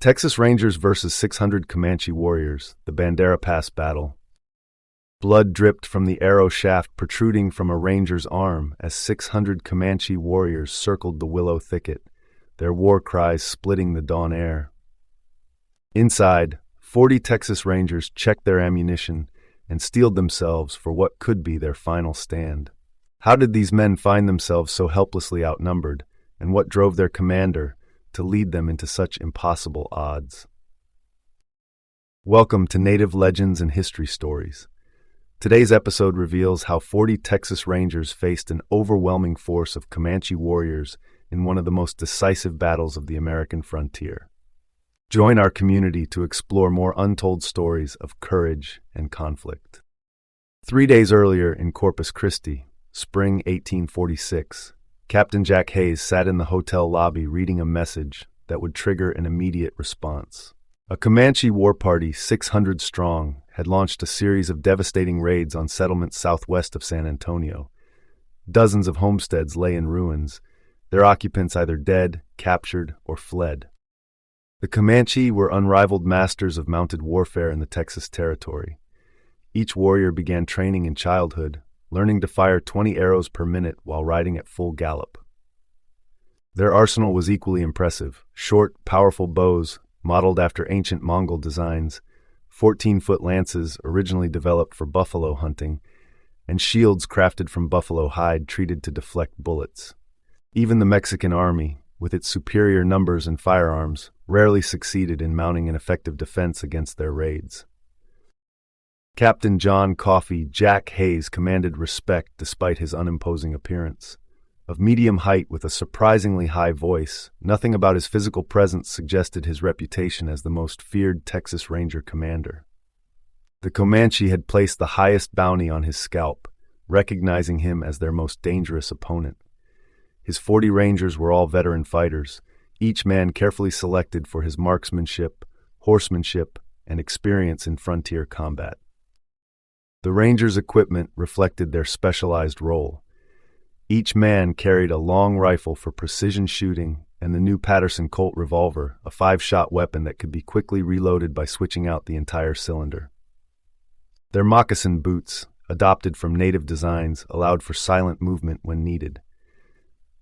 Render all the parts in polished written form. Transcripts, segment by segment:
Texas Rangers versus 600 Comanche warriors, the Bandera Pass battle. Blood dripped from the arrow shaft protruding from a ranger's arm as 600 Comanche warriors circled the willow thicket, their war cries splitting the dawn air. Inside, 40 Texas Rangers checked their ammunition and steeled themselves for what could be their final stand. How did these men find themselves so helplessly outnumbered, and what drove their commander to lead them into such impossible odds? Welcome to Native Legends and History Stories. Today's episode reveals how 40 Texas Rangers faced an overwhelming force of Comanche warriors in one of the most decisive battles of the American frontier. Join our community to explore more untold stories of courage and conflict. 3 days earlier in Corpus Christi, spring 1846, Captain Jack Hays sat in the hotel lobby reading a message that would trigger an immediate response. A Comanche war party, 600 strong, had launched a series of devastating raids on settlements southwest of San Antonio. Dozens of homesteads lay in ruins, their occupants either dead, captured, or fled. The Comanche were unrivaled masters of mounted warfare in the Texas territory. Each warrior began training in childhood, learning to fire 20 arrows per minute while riding at full gallop. Their arsenal was equally impressive: short, powerful bows, modeled after ancient Mongol designs, 14-foot lances originally developed for buffalo hunting, and shields crafted from buffalo hide treated to deflect bullets. Even the Mexican army, with its superior numbers and firearms, rarely succeeded in mounting an effective defense against their raids. Captain John "Coffee" Jack Hays commanded respect despite his unimposing appearance. Of medium height with a surprisingly high voice, nothing about his physical presence suggested his reputation as the most feared Texas Ranger commander. The Comanche had placed the highest bounty on his scalp, recognizing him as their most dangerous opponent. His 40 Rangers were all veteran fighters, each man carefully selected for his marksmanship, horsemanship, and experience in frontier combat. The Rangers' equipment reflected their specialized role. Each man carried a long rifle for precision shooting and the new Patterson Colt revolver, a 5-shot weapon that could be quickly reloaded by switching out the entire cylinder. Their moccasin boots, adopted from native designs, allowed for silent movement when needed.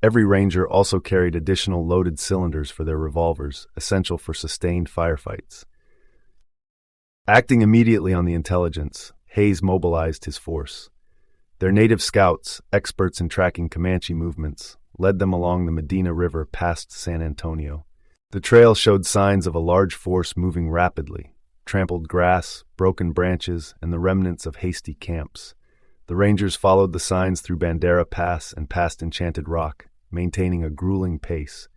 Every Ranger also carried additional loaded cylinders for their revolvers, essential for sustained firefights. Acting immediately on the intelligence, Hays mobilized his force. Their native scouts, experts in tracking Comanche movements, led them along the Medina River past San Antonio. The trail showed signs of a large force moving rapidly: trampled grass, broken branches, and the remnants of hasty camps. The Rangers followed the signs through Bandera Pass and past Enchanted Rock, maintaining a grueling pace.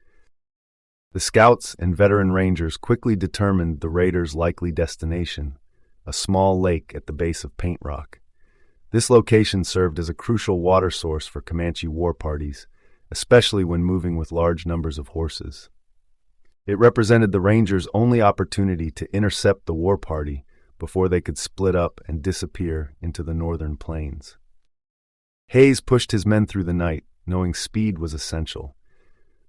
The scouts and veteran Rangers quickly determined the raiders' likely destination: a small lake at the base of Paint Rock. This location served as a crucial water source for Comanche war parties, especially when moving with large numbers of horses. It represented the Rangers' only opportunity to intercept the war party before they could split up and disappear into the northern plains. Hays pushed his men through the night, knowing speed was essential.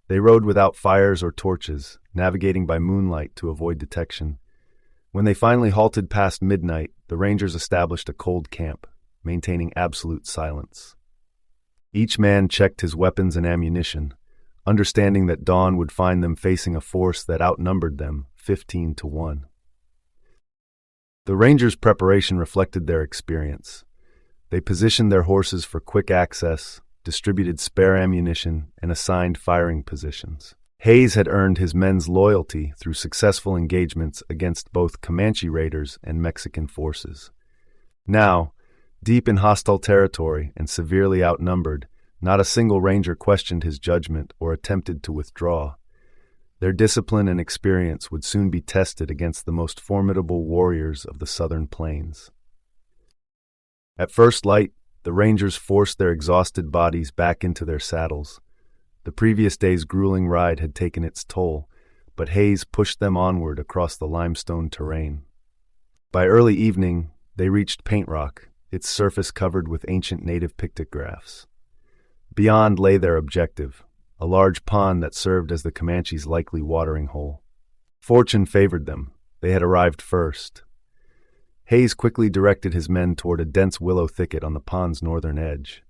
They rode without fires or torches, navigating by moonlight to avoid detection. When they finally halted past midnight, the Rangers established a cold camp, maintaining absolute silence. Each man checked his weapons and ammunition, understanding that dawn would find them facing a force that outnumbered them 15-1. The Rangers' preparation reflected their experience. They positioned their horses for quick access, distributed spare ammunition, and assigned firing positions. Hays had earned his men's loyalty through successful engagements against both Comanche raiders and Mexican forces. Now, deep in hostile territory and severely outnumbered, not a single Ranger questioned his judgment or attempted to withdraw. Their discipline and experience would soon be tested against the most formidable warriors of the southern plains. At first light, the Rangers forced their exhausted bodies back into their saddles. The previous day's grueling ride had taken its toll, but Hays pushed them onward across the limestone terrain. By early evening, they reached Paint Rock, its surface covered with ancient native pictographs. Beyond lay their objective, a large pond that served as the Comanche's likely watering hole. Fortune favored them. They had arrived first. Hayes quickly directed his men toward a dense willow thicket on the pond's northern edge.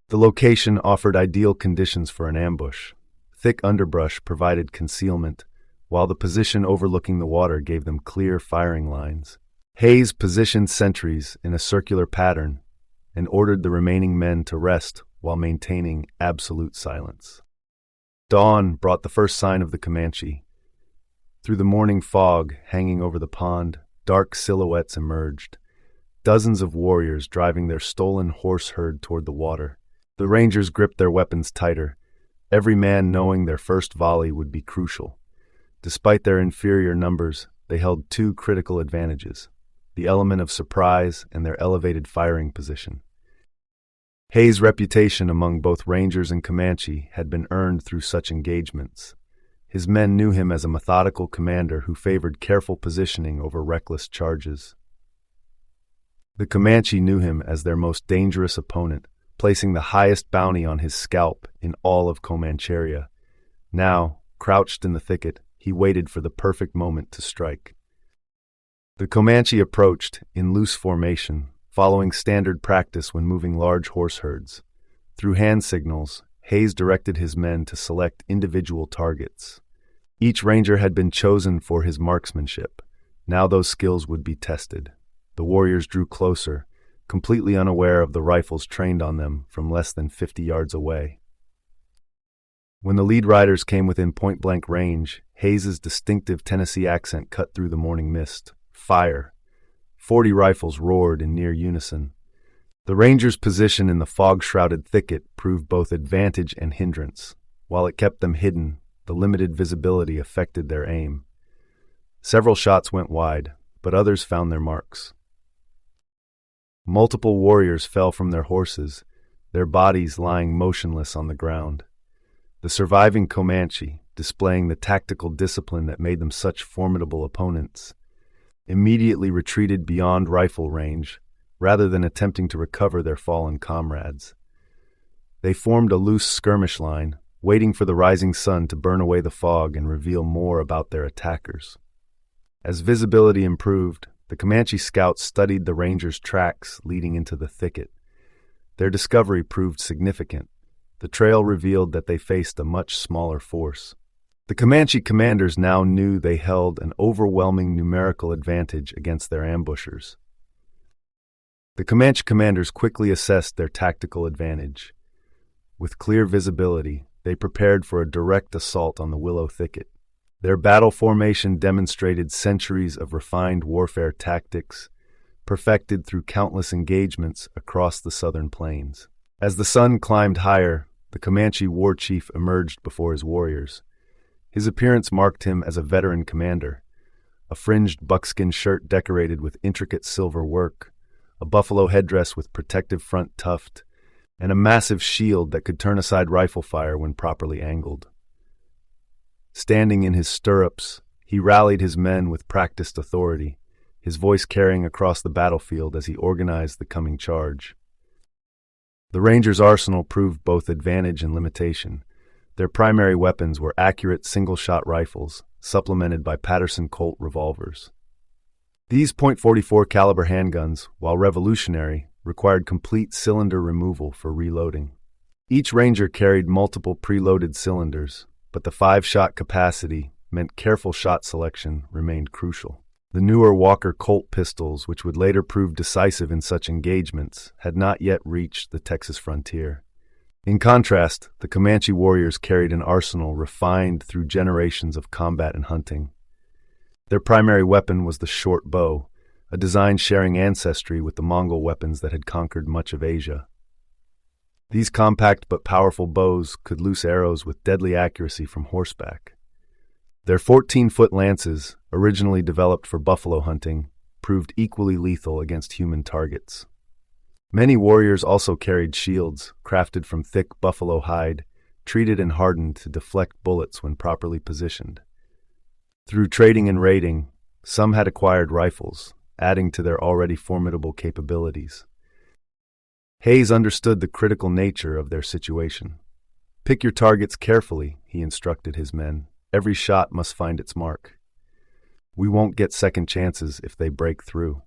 The location offered ideal conditions for an ambush. Thick underbrush provided concealment, while the position overlooking the water gave them clear firing lines. Hayes positioned sentries in a circular pattern and ordered the remaining men to rest while maintaining absolute silence. Dawn brought the first sign of the Comanche. Through the morning fog hanging over the pond, dark silhouettes emerged, dozens of warriors driving their stolen horse herd toward the water. The Rangers gripped their weapons tighter, every man knowing their first volley would be crucial. Despite their inferior numbers, they held two critical advantages: the element of surprise and their elevated firing position. Hayes' reputation among both Rangers and Comanche had been earned through such engagements. His men knew him as a methodical commander who favored careful positioning over reckless charges. The Comanche knew him as their most dangerous opponent, placing the highest bounty on his scalp in all of Comancheria. Now, crouched in the thicket, he waited for the perfect moment to strike. The Comanche approached in loose formation, following standard practice when moving large horse herds. Through hand signals, Hayes directed his men to select individual targets. Each ranger had been chosen for his marksmanship. Now those skills would be tested. The warriors drew closer, completely unaware of the rifles trained on them from less than 50 yards away. When the lead riders came within point-blank range, Hayes's distinctive Tennessee accent cut through the morning mist. Fire! 40 rifles roared in near unison. The Rangers' position in the fog-shrouded thicket proved both advantage and hindrance. While it kept them hidden, the limited visibility affected their aim. Several shots went wide, but others found their marks. Multiple warriors fell from their horses, their bodies lying motionless on the ground. The surviving Comanche, displaying the tactical discipline that made them such formidable opponents, immediately retreated beyond rifle range, rather than attempting to recover their fallen comrades. They formed a loose skirmish line, waiting for the rising sun to burn away the fog and reveal more about their attackers. As visibility improved, the Comanche scouts studied the Rangers' tracks leading into the thicket. Their discovery proved significant. The trail revealed that they faced a much smaller force. The Comanche commanders now knew they held an overwhelming numerical advantage against their ambushers. The Comanche commanders quickly assessed their tactical advantage. With clear visibility, they prepared for a direct assault on the willow thicket. Their battle formation demonstrated centuries of refined warfare tactics, perfected through countless engagements across the southern plains. As the sun climbed higher, the Comanche war chief emerged before his warriors. His appearance marked him as a veteran commander. A fringed buckskin shirt decorated with intricate silver work, a buffalo headdress with protective front tuft, and a massive shield that could turn aside rifle fire when properly angled. Standing in his stirrups, he rallied his men with practiced authority, his voice carrying across the battlefield as he organized the coming charge. The Rangers' arsenal proved both advantage and limitation. Their primary weapons were accurate single-shot rifles, supplemented by Patterson Colt revolvers. These .44 caliber handguns, while revolutionary, required complete cylinder removal for reloading. Each Ranger carried multiple preloaded cylinders, but the 5-shot capacity meant careful shot selection remained crucial. The newer Walker Colt pistols, which would later prove decisive in such engagements, had not yet reached the Texas frontier. In contrast, the Comanche warriors carried an arsenal refined through generations of combat and hunting. Their primary weapon was the short bow, a design sharing ancestry with the Mongol weapons that had conquered much of Asia. These compact but powerful bows could loose arrows with deadly accuracy from horseback. Their 14-foot lances, originally developed for buffalo hunting, proved equally lethal against human targets. Many warriors also carried shields, crafted from thick buffalo hide, treated and hardened to deflect bullets when properly positioned. Through trading and raiding, some had acquired rifles, adding to their already formidable capabilities. Hayes understood the critical nature of their situation. "Pick your targets carefully," he instructed his men. "Every shot must find its mark." We won't get second chances if they break through.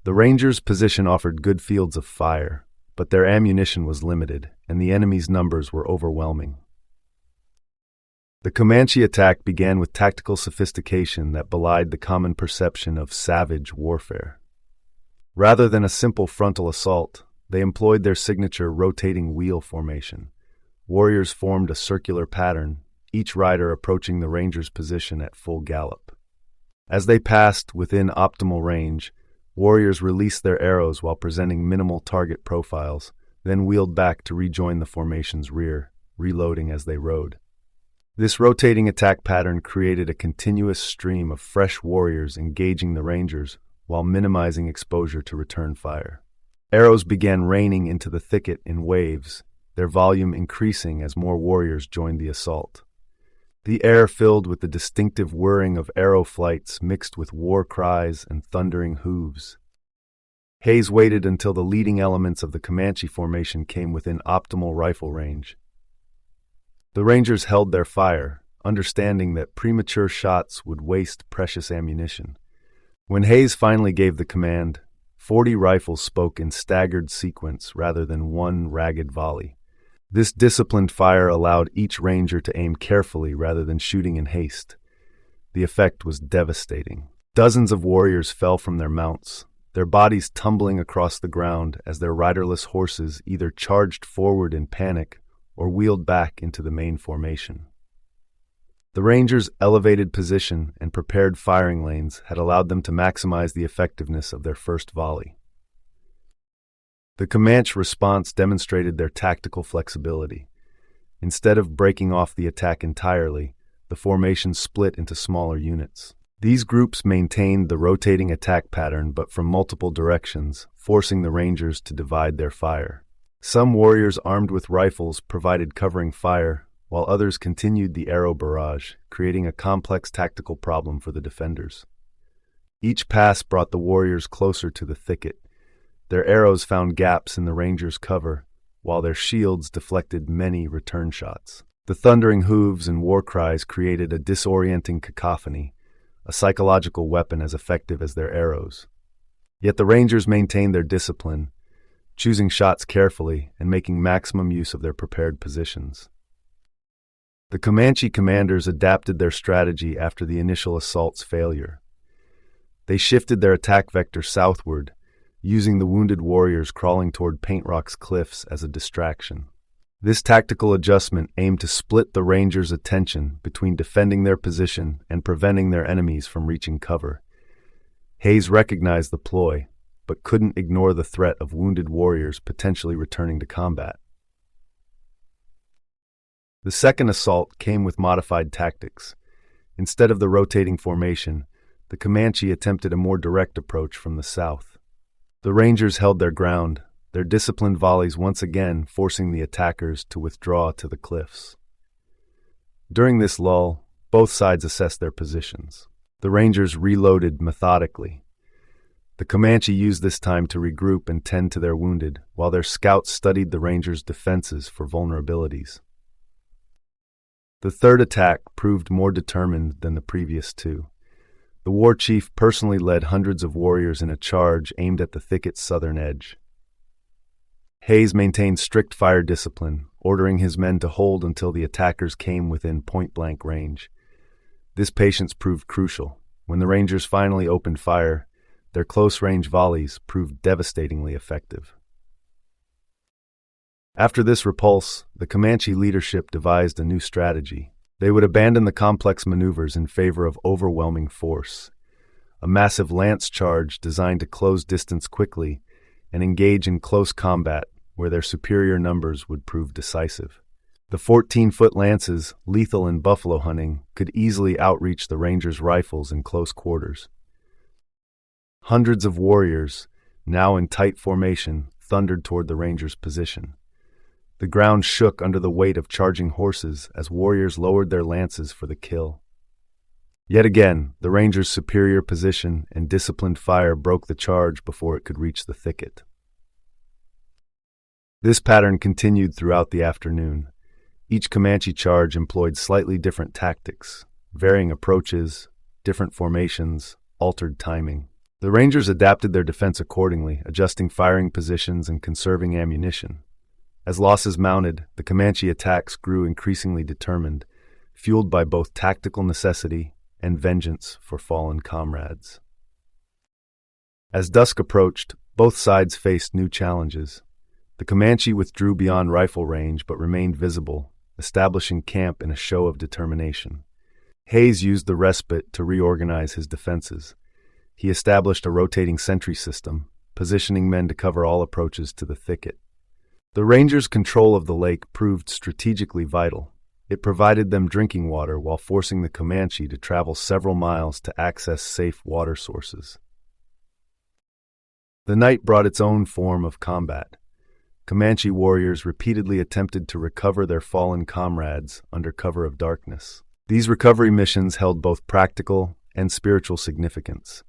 The Rangers' position offered good fields of fire, but their ammunition was limited, and the enemy's numbers were overwhelming. The Comanche attack began with tactical sophistication that belied the common perception of savage warfare. Rather than a simple frontal assault, they employed their signature rotating wheel formation. Warriors formed a circular pattern, each rider approaching the Rangers' position at full gallop. As they passed within optimal range, warriors released their arrows while presenting minimal target profiles, then wheeled back to rejoin the formation's rear, reloading as they rode. This rotating attack pattern created a continuous stream of fresh warriors engaging the Rangers while minimizing exposure to return fire. Arrows began raining into the thicket in waves, their volume increasing as more warriors joined the assault. The air filled with the distinctive whirring of arrow flights mixed with war cries and thundering hooves. Hayes waited until the leading elements of the Comanche formation came within optimal rifle range. The Rangers held their fire, understanding that premature shots would waste precious ammunition. When Hayes finally gave the command, 40 rifles spoke in staggered sequence rather than one ragged volley. This disciplined fire allowed each ranger to aim carefully rather than shooting in haste. The effect was devastating. Dozens of warriors fell from their mounts, their bodies tumbling across the ground as their riderless horses either charged forward in panic or wheeled back into the main formation. The Rangers' elevated position and prepared firing lanes had allowed them to maximize the effectiveness of their first volley. The Comanche response demonstrated their tactical flexibility. Instead of breaking off the attack entirely, the formation split into smaller units. These groups maintained the rotating attack pattern but from multiple directions, forcing the Rangers to divide their fire. Some warriors armed with rifles provided covering fire, while others continued the arrow barrage, creating a complex tactical problem for the defenders. Each pass brought the warriors closer to the thicket. Their arrows found gaps in the Rangers' cover, while their shields deflected many return shots. The thundering hooves and war cries created a disorienting cacophony, a psychological weapon as effective as their arrows. Yet the Rangers maintained their discipline, choosing shots carefully and making maximum use of their prepared positions. The Comanche commanders adapted their strategy after the initial assault's failure. They shifted their attack vector southward, using the wounded warriors crawling toward Paint Rock's cliffs as a distraction. This tactical adjustment aimed to split the Rangers' attention between defending their position and preventing their enemies from reaching cover. Hayes recognized the ploy, but couldn't ignore the threat of wounded warriors potentially returning to combat. The second assault came with modified tactics. Instead of the rotating formation, the Comanche attempted a more direct approach from the south. The Rangers held their ground, their disciplined volleys once again forcing the attackers to withdraw to the cliffs. During this lull, both sides assessed their positions. The Rangers reloaded methodically. The Comanche used this time to regroup and tend to their wounded, while their scouts studied the Rangers' defenses for vulnerabilities. The third attack proved more determined than the previous two. The war chief personally led hundreds of warriors in a charge aimed at the thicket's southern edge. Hayes maintained strict fire discipline, ordering his men to hold until the attackers came within point-blank range. This patience proved crucial. When the Rangers finally opened fire, their close-range volleys proved devastatingly effective. After this repulse, the Comanche leadership devised a new strategy. They would abandon the complex maneuvers in favor of overwhelming force, a massive lance charge designed to close distance quickly and engage in close combat where their superior numbers would prove decisive. The 14-foot lances, lethal in buffalo hunting, could easily outreach the Rangers' rifles in close quarters. Hundreds of warriors, now in tight formation, thundered toward the Rangers' position. The ground shook under the weight of charging horses as warriors lowered their lances for the kill. Yet again, the Rangers' superior position and disciplined fire broke the charge before it could reach the thicket. This pattern continued throughout the afternoon. Each Comanche charge employed slightly different tactics, varying approaches, different formations, altered timing. The Rangers adapted their defense accordingly, adjusting firing positions and conserving ammunition. As losses mounted, the Comanche attacks grew increasingly determined, fueled by both tactical necessity and vengeance for fallen comrades. As dusk approached, both sides faced new challenges. The Comanche withdrew beyond rifle range but remained visible, establishing camp in a show of determination. Hayes used the respite to reorganize his defenses. He established a rotating sentry system, positioning men to cover all approaches to the thicket. The Rangers' control of the lake proved strategically vital. It provided them drinking water while forcing the Comanche to travel several miles to access safe water sources. The night brought its own form of combat. Comanche warriors repeatedly attempted to recover their fallen comrades under cover of darkness. These recovery missions held both practical and spiritual significance.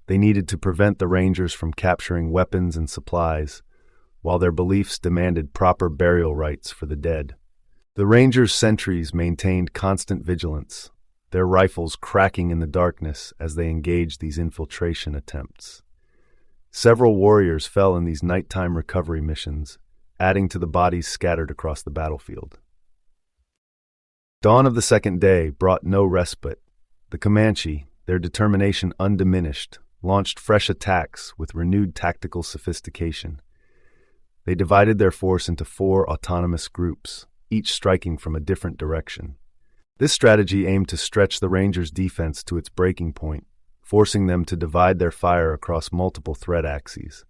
They needed to prevent the Rangers from capturing weapons and supplies, while their beliefs demanded proper burial rites for the dead. The Rangers' sentries maintained constant vigilance, their rifles cracking in the darkness as they engaged these infiltration attempts. Several warriors fell in these nighttime recovery missions, adding to the bodies scattered across the battlefield. Dawn of the second day brought no respite. The Comanche, their determination undiminished, launched fresh attacks with renewed tactical sophistication. They divided their force into 4 autonomous groups, each striking from a different direction. This strategy aimed to stretch the Rangers' defense to its breaking point, forcing them to divide their fire across multiple threat axes.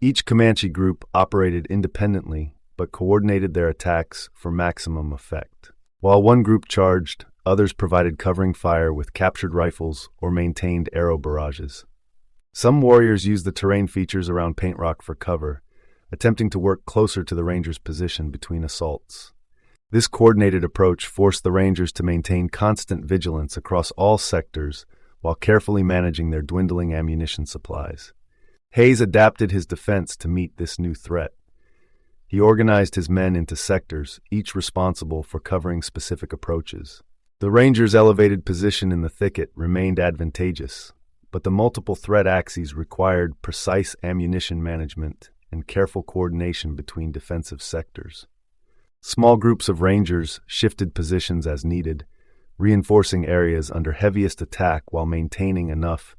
Each Comanche group operated independently but coordinated their attacks for maximum effect. While one group charged, others provided covering fire with captured rifles or maintained arrow barrages. Some warriors used the terrain features around Paint Rock for cover, attempting to work closer to the Rangers' position between assaults. This coordinated approach forced the Rangers to maintain constant vigilance across all sectors while carefully managing their dwindling ammunition supplies. Hayes adapted his defense to meet this new threat. He organized his men into sectors, each responsible for covering specific approaches. The Rangers' elevated position in the thicket remained advantageous, but the multiple threat axes required precise ammunition management and careful coordination between defensive sectors. Small groups of Rangers shifted positions as needed, reinforcing areas under heaviest attack while maintaining enough.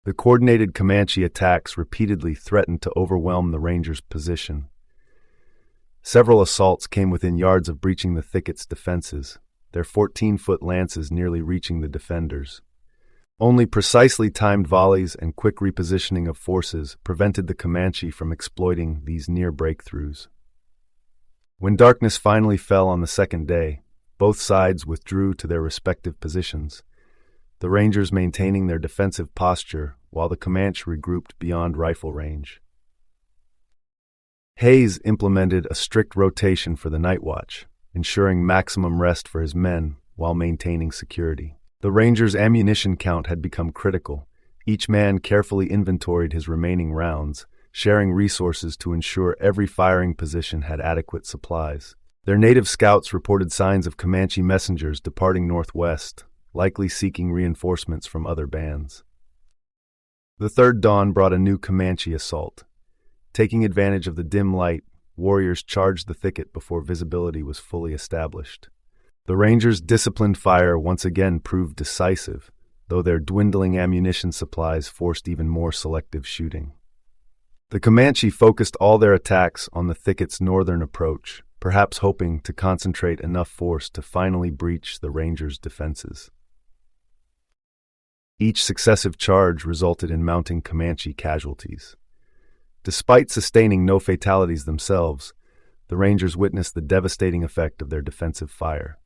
The coordinated Comanche attacks repeatedly threatened to overwhelm the Rangers' position. Several assaults came within yards of breaching the thicket's defenses, their 14-foot lances nearly reaching the defenders. Only precisely timed volleys and quick repositioning of forces prevented the Comanche from exploiting these near breakthroughs. When darkness finally fell on the second day, both sides withdrew to their respective positions, the Rangers maintaining their defensive posture while the Comanche regrouped beyond rifle range. Hayes implemented a strict rotation for the night watch, ensuring maximum rest for his men while maintaining security. The Rangers' ammunition count had become critical. Each man carefully inventoried his remaining rounds, sharing resources to ensure every firing position had adequate supplies. Their native scouts reported signs of Comanche messengers departing northwest, likely seeking reinforcements from other bands. The third dawn brought a new Comanche assault. Taking advantage of the dim light, warriors charged the thicket before visibility was fully established. The Rangers' disciplined fire once again proved decisive, though their dwindling ammunition supplies forced even more selective shooting. The Comanche focused all their attacks on the thicket's northern approach, perhaps hoping to concentrate enough force to finally breach the Rangers' defenses. Each successive charge resulted in mounting Comanche casualties. Despite sustaining no fatalities themselves, the Rangers witnessed the devastating effect of their defensive fire.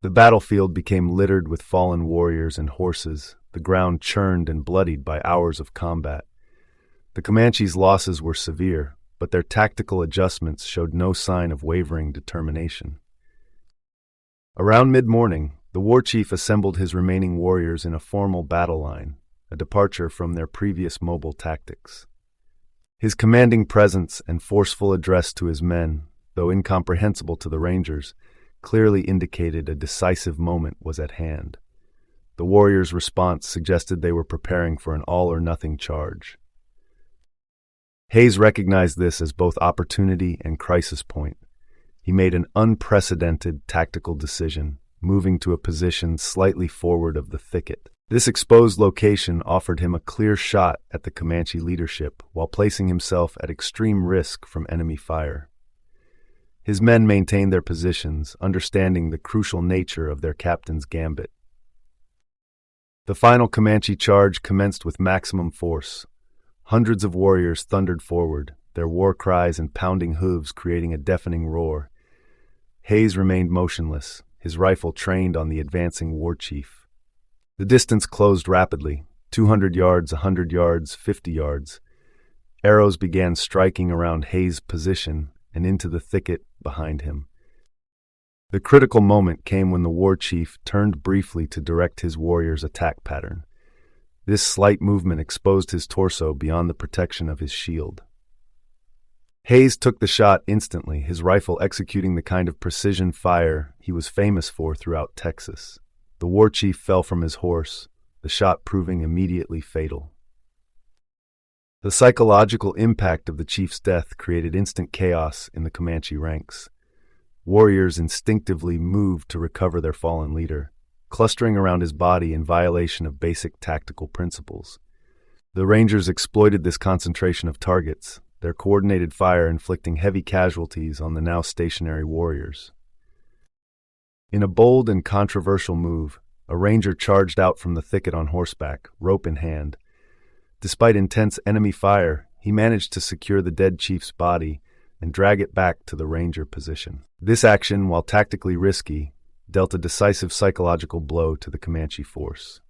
The battlefield became littered with fallen warriors and horses, the ground churned and bloodied by hours of combat. The Comanches' losses were severe, but their tactical adjustments showed no sign of wavering determination. Around mid-morning, the war chief assembled his remaining warriors in a formal battle line, a departure from their previous mobile tactics. His commanding presence and forceful address to his men, though incomprehensible to the Rangers, clearly indicated a decisive moment was at hand. The warriors' response suggested they were preparing for an all-or-nothing charge. Hayes recognized this as both opportunity and crisis point. He made an unprecedented tactical decision, moving to a position slightly forward of the thicket. This exposed location offered him a clear shot at the Comanche leadership while placing himself at extreme risk from enemy fire. His men maintained their positions, understanding the crucial nature of their captain's gambit. The final Comanche charge commenced with maximum force. Hundreds of warriors thundered forward, their war cries and pounding hooves creating a deafening roar. Hayes remained motionless, his rifle trained on the advancing war chief. The distance closed rapidly, 200 yards, 100 yards, 50 yards. Arrows began striking around Hayes' position and into the thicket behind him. The critical moment came when the war chief turned briefly to direct his warrior's attack pattern. This slight movement exposed his torso beyond the protection of his shield. Hayes took the shot instantly, his rifle executing the kind of precision fire he was famous for throughout Texas. The war chief fell from his horse, the shot proving immediately fatal. The psychological impact of the chief's death created instant chaos in the Comanche ranks. Warriors instinctively moved to recover their fallen leader, clustering around his body in violation of basic tactical principles. The Rangers exploited this concentration of targets, their coordinated fire inflicting heavy casualties on the now stationary warriors. In a bold and controversial move, a Ranger charged out from the thicket on horseback, rope in hand. Despite intense enemy fire, he managed to secure the dead chief's body and drag it back to the Ranger position. This action, while tactically risky, dealt a decisive psychological blow to the Comanche force.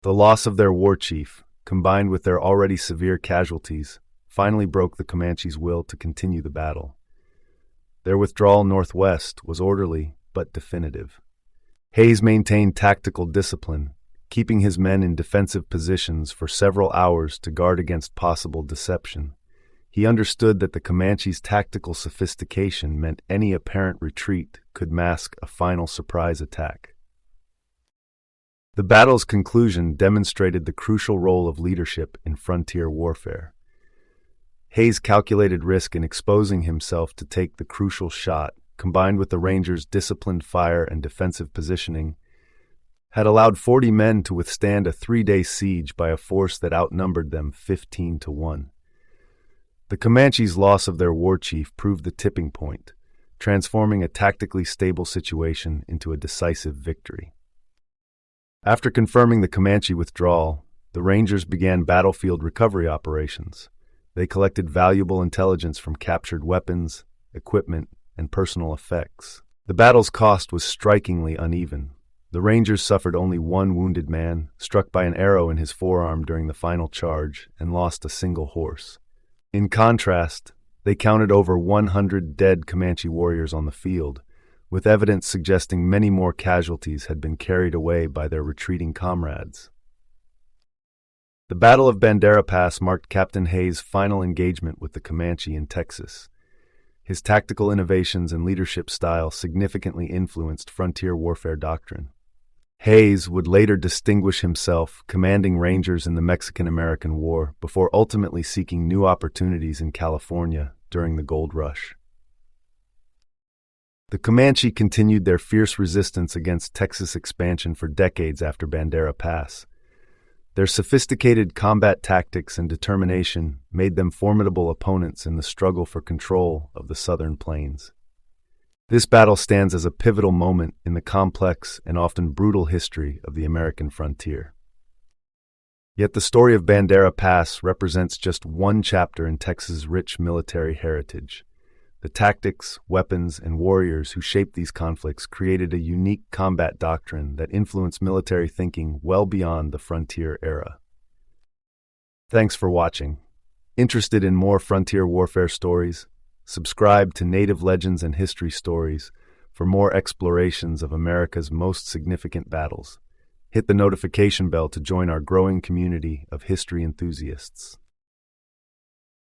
The loss of their war chief, combined with their already severe casualties, finally broke the Comanche's will to continue the battle. Their withdrawal northwest was orderly but definitive. Hayes maintained tactical discipline, keeping his men in defensive positions for several hours to guard against possible deception. He understood that the Comanche's tactical sophistication meant any apparent retreat could mask a final surprise attack. The battle's conclusion demonstrated the crucial role of leadership in frontier warfare. Hayes' calculated risk in exposing himself to take the crucial shot, combined with the Rangers' disciplined fire and defensive positioning, had allowed 40 men to withstand a 3-day siege by a force that outnumbered them 15-1. The Comanche's loss of their war chief proved the tipping point, transforming a tactically stable situation into a decisive victory. After confirming the Comanche withdrawal, the Rangers began battlefield recovery operations. They collected valuable intelligence from captured weapons, equipment, and personal effects. The battle's cost was strikingly uneven. The Rangers suffered only one wounded man, struck by an arrow in his forearm during the final charge, and lost a single horse. In contrast, they counted over 100 dead Comanche warriors on the field, with evidence suggesting many more casualties had been carried away by their retreating comrades. The Battle of Bandera Pass marked Captain Hayes' final engagement with the Comanche in Texas. His tactical innovations and leadership style significantly influenced frontier warfare doctrine. Hayes would later distinguish himself commanding Rangers in the Mexican-American War before ultimately seeking new opportunities in California during the Gold Rush. The Comanche continued their fierce resistance against Texas expansion for decades after Bandera Pass. Their sophisticated combat tactics and determination made them formidable opponents in the struggle for control of the southern plains. This battle stands as a pivotal moment in the complex and often brutal history of the American frontier. Yet the story of Bandera Pass represents just one chapter in Texas' rich military heritage. The tactics, weapons, and warriors who shaped these conflicts created a unique combat doctrine that influenced military thinking well beyond the frontier era. Thanks for watching. Interested in more frontier warfare stories? Subscribe to Native Legends and History Stories for more explorations of America's most significant battles. Hit the notification bell to join our growing community of history enthusiasts.